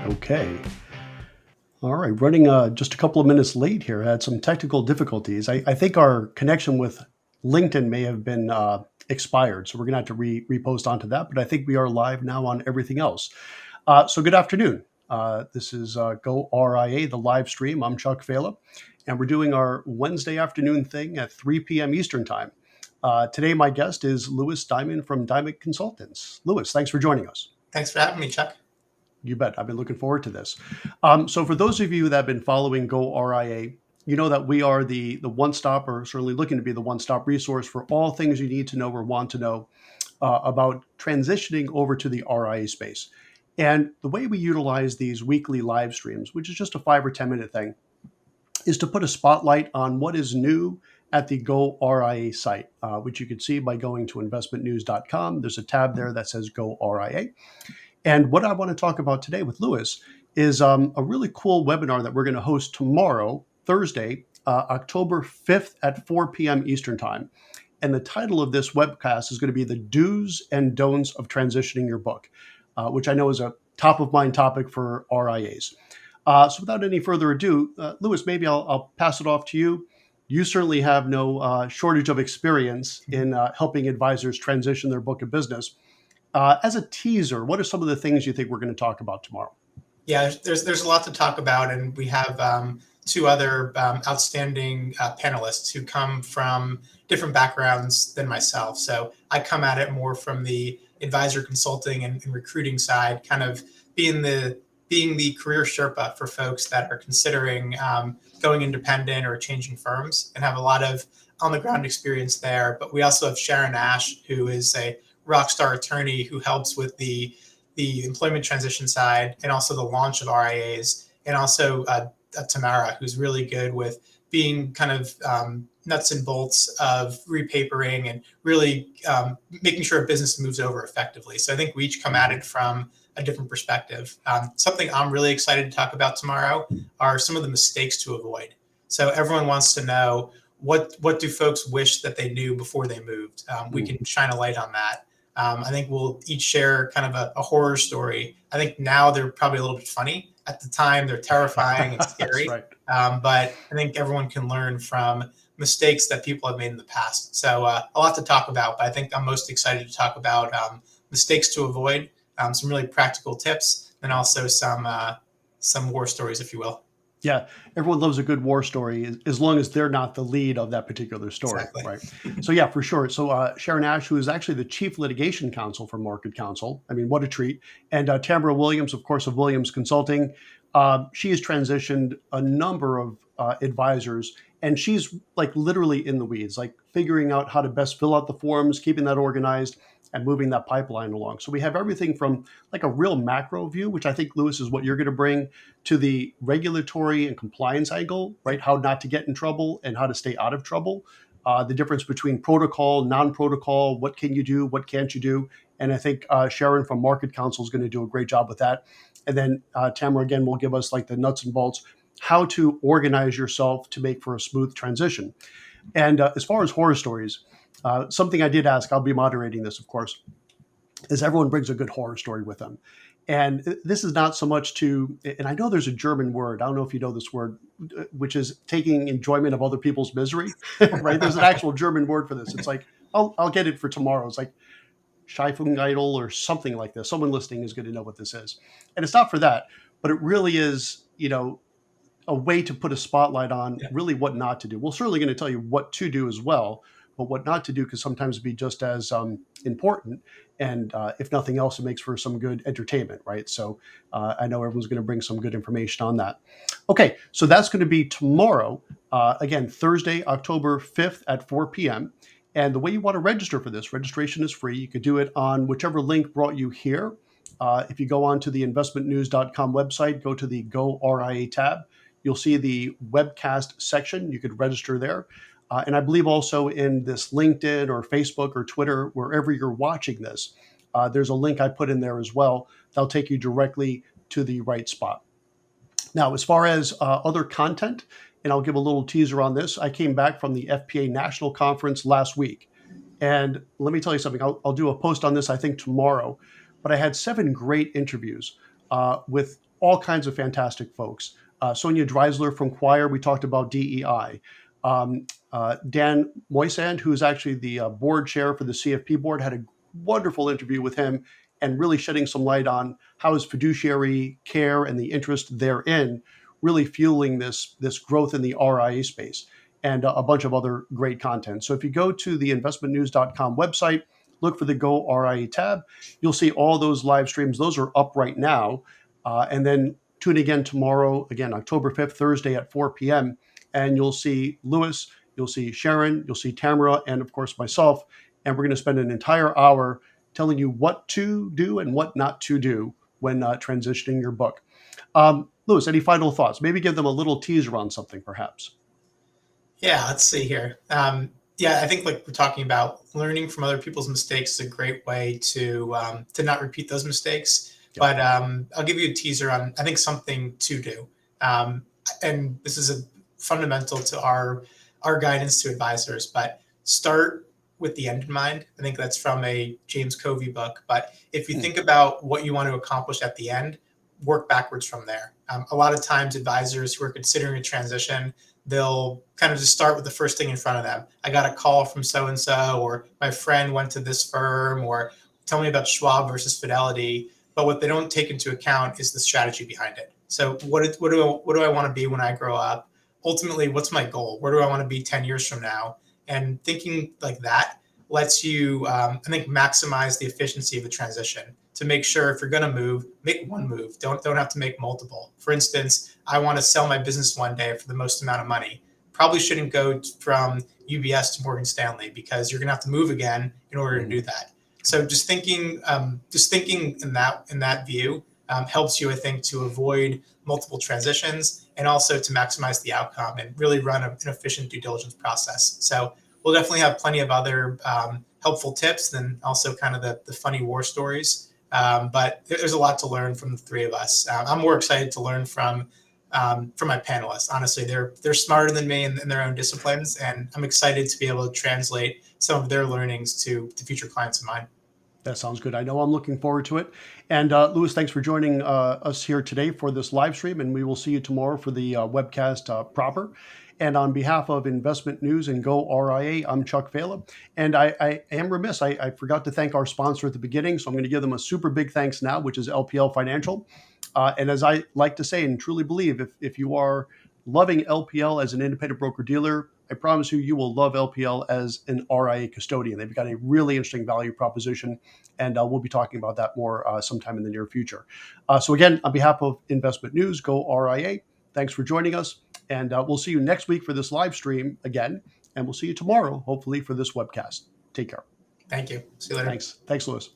Okay. All right. Running just a couple of minutes late here. Had some technical difficulties. I think our connection with LinkedIn may have been expired, so we're going to have to repost onto that. But I think we are live now on everything else. So good afternoon. This is goRIA, the live stream. I'm Chuck Fela, and we're doing our Wednesday afternoon thing at 3 p.m. Eastern Time. Today, my guest is Louis Diamond from Diamond Consultants. Louis, thanks for joining us. Thanks for having me, Chuck. You bet. I've been looking forward to this. So for those of you that have been following goRIA, you know that we are the one-stop, or certainly looking to be the one-stop resource for all things you need to know or want to know about transitioning over to the RIA space. And the way we utilize these weekly live streams, which is just a 5 or 10 minute thing, is to put a spotlight on what is new at the goRIA site, which you can see by going to investmentnews.com. There's a tab there that says goRIA. And what I want to talk about today with Louis is a really cool webinar that we're going to host tomorrow, Thursday, October 5th at 4 p.m. Eastern Time. And the title of this webcast is going to be The Do's and Don'ts of Transitioning Your Book, which I know is a top of mind topic for RIAs. So without any further ado, Louis, maybe I'll pass it off to you. You certainly have no shortage of experience in helping advisors transition their book of business. As a teaser, what are some of the things you think we're going to talk about tomorrow? Yeah, there's a lot to talk about, and we have two other outstanding panelists who come from different backgrounds than myself. So I come at it more from the advisor consulting and recruiting side, kind of being the career Sherpa for folks that are considering going independent or changing firms, and have a lot of on the ground experience there. But we also have Sharon Ash, who is a rockstar attorney who helps with the employment transition side and also the launch of RIAs, and also Tamara, who's really good with being kind of nuts and bolts of repapering and really making sure a business moves over effectively. So I think we each come at it from a different perspective. Something I'm really excited to talk about tomorrow are some of the mistakes to avoid. So everyone wants to know, what do folks wish that they knew before they moved? We can shine a light on that. I think we'll each share kind of a horror story. I think now they're probably a little bit funny. At the time, they're terrifying and scary. That's right. But I think everyone can learn from mistakes that people have made in the past. So a lot to talk about, but I think I'm most excited to talk about mistakes to avoid, some really practical tips, and also some war stories, if you will. Yeah, everyone loves a good war story as long as they're not the lead of that particular story, exactly. Right? So yeah, for sure. So Sharon Ash, who is actually the chief litigation counsel for Market Counsel. I mean, what a treat. And Tamara Williams, of course, of Williams Consulting. She has transitioned a number of advisors, and she's like literally in the weeds, like figuring out how to best fill out the forms, keeping that organized, and moving that pipeline along. So we have everything from like a real macro view, which I think, Louis, is what you're going to bring, to the regulatory and compliance angle, right? How not to get in trouble and how to stay out of trouble. The difference between protocol, non-protocol, what can you do, what can't you do? And I think Sharon from Market Counsel is going to do a great job with that. And then Tamara, again, will give us like the nuts and bolts, how to organize yourself to make for a smooth transition. And as far as horror stories, something I did ask, I'll be moderating this, of course, is everyone brings a good horror story with them. And this is not so much to, and I know there's a German word, I don't know if you know this word, which is taking enjoyment of other people's misery, right? There's an actual German word for this. It's like, I'll get it for tomorrow. It's like Scheifungeitel or something like this. Someone listening is going to know what this is. And it's not for that, but it really is, a way to put a spotlight on really what not to do. We're certainly going to tell you what to do as well, but what not to do could sometimes be just as important. And if nothing else, it makes for some good entertainment, right? So I know everyone's going to bring some good information on that. Okay, so that's going to be tomorrow. Again, Thursday, October 5th at 4 p.m. And the way you want to register for this, registration is free. You could do it on whichever link brought you here. If you go on to the investmentnews.com website, go to the goRIA tab, you'll see the webcast section. You could register there. And I believe also in this LinkedIn or Facebook or Twitter, wherever you're watching this, there's a link I put in there as well. That'll take you directly to the right spot. Now, as far as other content, and I'll give a little teaser on this. I came back from the FPA National Conference last week. And let me tell you something. I'll do a post on this, I think, tomorrow. But I had 7 great interviews with all kinds of fantastic folks. Sonia Dreisler from Choir, we talked about DEI. Dan Moisand, who is actually the board chair for the CFP board, had a wonderful interview with him and really shedding some light on how his fiduciary care and the interest therein really fueling this growth in the RIA space, and a bunch of other great content. So if you go to the investmentnews.com website, look for the goRIA tab, you'll see all those live streams. Those are up right now. And then tune again tomorrow, again, October 5th, Thursday at 4 p.m. And you'll see Lewis, you'll see Sharon, you'll see Tamara, and of course myself. And we're going to spend an entire hour telling you what to do and what not to do when transitioning your book. Lewis, any final thoughts? Maybe give them a little teaser on something, perhaps. Yeah, let's see here. Yeah, I think like we're talking about, learning from other people's mistakes is a great way to not repeat those mistakes. Yeah. But I'll give you a teaser on, I think, something to do. And this is a fundamental to our guidance to advisors, but start with the end in mind. I think that's from a James Covey book. But if you think about what you want to accomplish at the end, work backwards from there. A lot of times advisors who are considering a transition, they'll kind of just start with the first thing in front of them. I got a call from so-and-so, or my friend went to this firm, or tell me about Schwab versus Fidelity. But what they don't take into account is the strategy behind it. So what do I want to be when I grow up? Ultimately, what's my goal? Where do I want to be 10 years from now? And thinking like that lets you, I think, maximize the efficiency of a transition, to make sure if you're going to move, make one move. Don't have to make multiple. For instance, I want to sell my business one day for the most amount of money. Probably shouldn't go from UBS to Morgan Stanley, because you're going to have to move again in order to do that. So just thinking in that view helps you, I think, to avoid multiple transitions, and also to maximize the outcome and really run an efficient due diligence process. So we'll definitely have plenty of other helpful tips, and also kind of the funny war stories. But there's a lot to learn from the three of us. I'm more excited to learn from my panelists. Honestly, they're smarter than me in their own disciplines, and I'm excited to be able to translate some of their learnings to future clients of mine. That sounds good. I know I'm looking forward to it. And Lewis, thanks for joining us here today for this live stream, and we will see you tomorrow for the webcast proper. And on behalf of Investment News and goRIA, I'm Chuck Vela. And I am remiss. I forgot to thank our sponsor at the beginning, so I'm going to give them a super big thanks now, which is LPL Financial. And as I like to say and truly believe, if you are loving LPL as an independent broker-dealer, I promise you will love LPL as an RIA custodian. They've got a really interesting value proposition, and we'll be talking about that more sometime in the near future. So again, on behalf of Investment News, goRIA, thanks for joining us. And we'll see you next week for this live stream again. And we'll see you tomorrow, hopefully, for this webcast. Take care. Thank you. See you later. Thanks, Lewis.